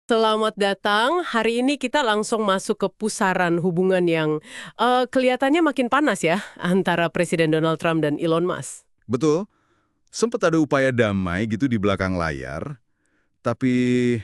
Selamat datang. Hari ini kita langsung masuk ke pusaran hubungan yang kelihatannya makin panas ya antara Presiden Donald Trump dan Elon Musk. Betul, sempat ada upaya damai gitu di belakang layar, tapi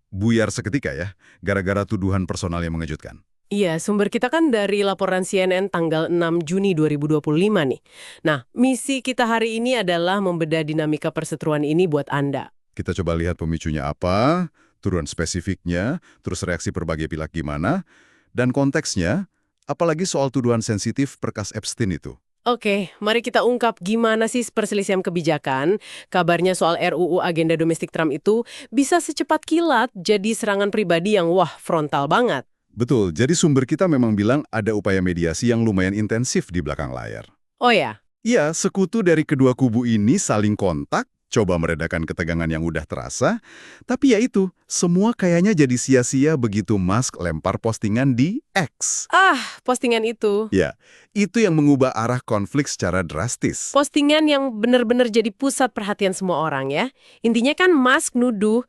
buyar seketika ya, gara-gara tuduhan personal yang mengejutkan. Iya, sumber kita kan dari laporan CNN tanggal 6 Juni 2025 nih. Nah, misi kita hari ini adalah membedah dinamika perseteruan ini buat Anda. Kita coba lihat pemicunya apa, tuduhan spesifiknya, terus reaksi berbagai pihak gimana, dan konteksnya, apalagi soal tuduhan sensitif berkas Epstein itu. Oke, mari kita ungkap gimana sih perselisihan kebijakan. Kabarnya soal RUU agenda domestik Trump itu bisa secepat kilat jadi serangan pribadi yang wah frontal banget. Betul, jadi sumber kita memang bilang ada upaya mediasi yang lumayan intensif di belakang layar. Oh ya, Iya, sekutu dari kedua kubu ini saling kontak, coba meredakan ketegangan yang udah terasa, tapi ya itu, semua kayaknya jadi sia-sia begitu Musk lempar postingan di X. postingan itu. Ya, itu yang mengubah arah konflik secara drastis. Postingan yang benar-benar jadi pusat perhatian semua orang ya. Intinya kan Musk nuduh,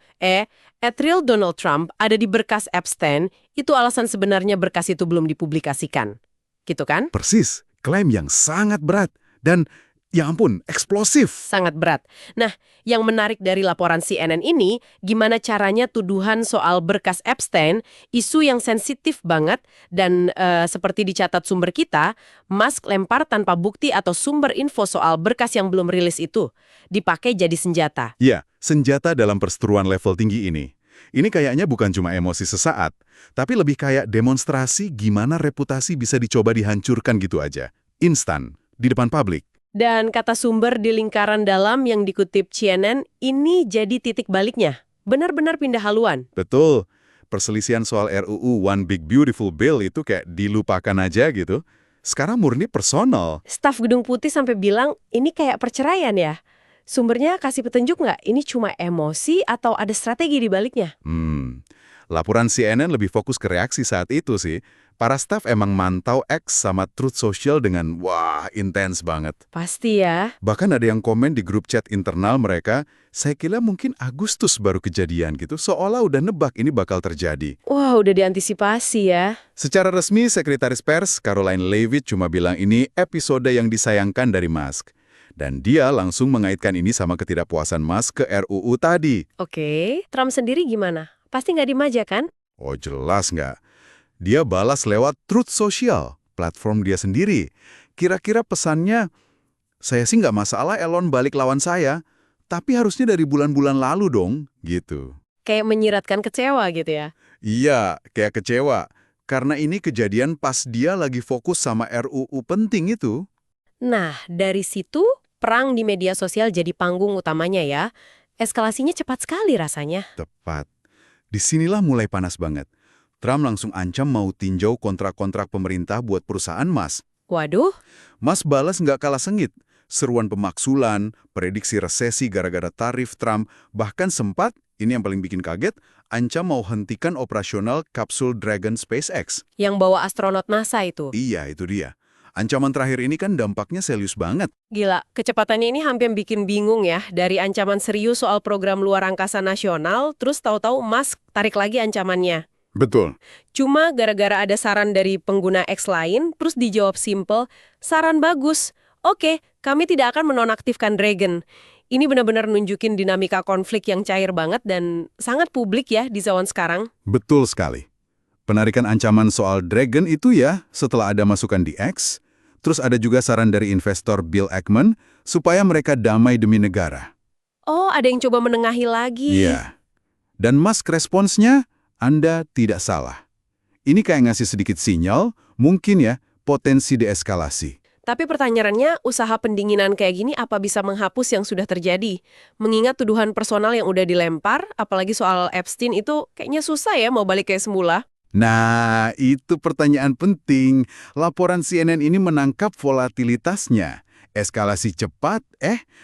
Ethereal Donald Trump ada di berkas Epstein, itu alasan sebenarnya berkas itu belum dipublikasikan. Gitu kan? Persis, klaim yang sangat berat dan, ya ampun, eksplosif. Sangat berat. Nah, yang menarik dari laporan CNN ini, gimana caranya tuduhan soal berkas Epstein, isu yang sensitif banget, dan seperti dicatat sumber kita, Musk lempar tanpa bukti atau sumber info soal berkas yang belum rilis itu, dipakai jadi senjata. Ya, senjata dalam perseteruan level tinggi ini. Ini kayaknya bukan cuma emosi sesaat, tapi lebih kayak demonstrasi gimana reputasi bisa dicoba dihancurkan gitu aja. Instan, di depan publik. Dan kata sumber di lingkaran dalam yang dikutip CNN, ini jadi titik baliknya. Benar-benar pindah haluan. Betul, perselisihan soal RUU One Big Beautiful Bill itu kayak dilupakan aja gitu. Sekarang murni personal. Staf Gedung Putih sampai bilang, ini kayak perceraian ya. Sumbernya kasih petunjuk nggak? Ini cuma emosi atau ada strategi di baliknya? Laporan CNN lebih fokus ke reaksi saat itu sih. Para staf emang mantau X sama Truth Social dengan wah, intens banget. Pasti ya. Bahkan ada yang komen di grup chat internal mereka, saya kira mungkin Agustus baru kejadian gitu, seolah udah nebak ini bakal terjadi. Wah, udah diantisipasi ya. Secara resmi, Sekretaris Pers Caroline Leavitt cuma bilang ini episode yang disayangkan dari Musk. Dan dia langsung mengaitkan ini sama ketidakpuasan Musk ke RUU tadi. Oke, Trump sendiri gimana? Pasti nggak dimanja kan? Oh jelas nggak. Dia balas lewat Truth Social, platform dia sendiri. Kira-kira pesannya, saya sih nggak masalah Elon balik lawan saya, tapi harusnya dari bulan-bulan lalu dong, gitu. Kayak menyiratkan kecewa gitu ya. Iya, kayak kecewa. Karena ini kejadian pas dia lagi fokus sama RUU penting itu. Nah, dari situ perang di media sosial jadi panggung utamanya ya. Eskalasinya cepat sekali rasanya. Tepat. Disinilah mulai panas banget. Trump langsung ancam mau tinjau kontrak-kontrak pemerintah buat perusahaan Musk. Waduh, Musk balas nggak kalah sengit. Seruan pemaksulan, prediksi resesi gara-gara tarif Trump, bahkan sempat, ini yang paling bikin kaget, ancam mau hentikan operasional kapsul Dragon SpaceX. yang bawa astronot NASA itu. Iya, itu dia. Ancaman terakhir ini kan dampaknya serius banget. Gila, kecepatannya ini hampir bikin bingung ya. Dari ancaman serius soal program luar angkasa nasional, terus tahu-tahu Musk tarik lagi ancamannya. Betul. Cuma gara-gara ada saran dari pengguna X lain, terus dijawab simple, saran bagus. Oke, kami tidak akan menonaktifkan Dragon. Ini benar-benar nunjukin dinamika konflik yang cair banget dan sangat publik ya di zaman sekarang. Betul sekali. Penarikan ancaman soal Dragon itu ya, setelah ada masukan di X, terus ada juga saran dari investor Bill Ackman supaya mereka damai demi negara. Oh, ada yang coba menengahi lagi. Iya. Dan Musk responsnya, Anda tidak salah. Ini kayak ngasih sedikit sinyal, mungkin ya, potensi deeskalasi. Tapi pertanyaannya, usaha pendinginan kayak gini apa bisa menghapus yang sudah terjadi? Mengingat tuduhan personal yang udah dilempar, apalagi soal Epstein itu kayaknya susah ya mau balik kayak semula. Nah, itu pertanyaan penting. Laporan CNN ini menangkap volatilitasnya. Eskalasi cepat,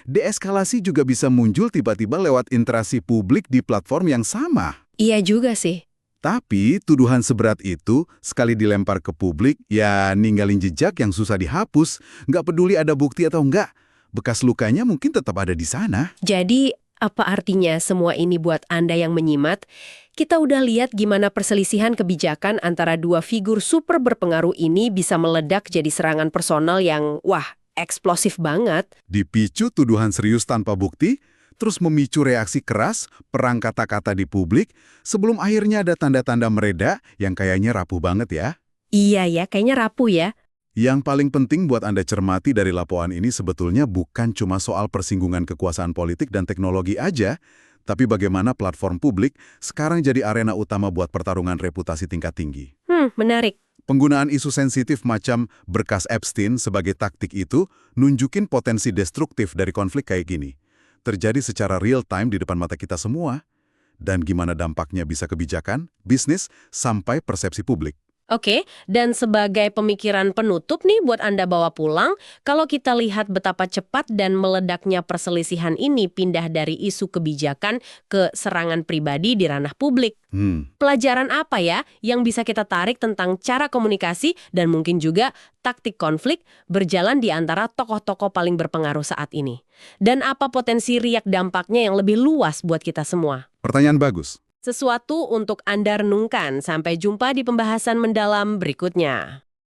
deeskalasi juga bisa muncul tiba-tiba lewat interaksi publik di platform yang sama. Iya juga sih. Tapi tuduhan seberat itu sekali dilempar ke publik, ya ninggalin jejak yang susah dihapus. Nggak peduli ada bukti atau enggak. Bekas lukanya mungkin tetap ada di sana. Jadi, apa artinya semua ini buat Anda yang menyimak? Kita udah lihat gimana perselisihan kebijakan antara dua figur super berpengaruh ini bisa meledak jadi serangan personal yang, wah, eksplosif banget. Dipicu tuduhan serius tanpa bukti, terus memicu reaksi keras, perang kata-kata di publik, sebelum akhirnya ada tanda-tanda mereda yang kayaknya rapuh banget ya. Iya ya, kayaknya rapuh ya. Yang paling penting buat Anda cermati dari laporan ini sebetulnya bukan cuma soal persinggungan kekuasaan politik dan teknologi aja, tapi bagaimana platform publik sekarang jadi arena utama buat pertarungan reputasi tingkat tinggi. Menarik. Penggunaan isu sensitif macam berkas Epstein sebagai taktik itu nunjukin potensi destruktif dari konflik kayak gini. Terjadi secara real time di depan mata kita semua. Dan gimana dampaknya bisa kebijakan, bisnis, sampai persepsi publik. Oke, dan sebagai pemikiran penutup nih buat Anda bawa pulang, kalau kita lihat betapa cepat dan meledaknya perselisihan ini pindah dari isu kebijakan ke serangan pribadi di ranah publik. Pelajaran apa ya yang bisa kita tarik tentang cara komunikasi dan mungkin juga taktik konflik berjalan di antara tokoh-tokoh paling berpengaruh saat ini? Dan apa potensi riak dampaknya yang lebih luas buat kita semua? Pertanyaan bagus. Sesuatu untuk Anda renungkan. Sampai jumpa di pembahasan mendalam berikutnya.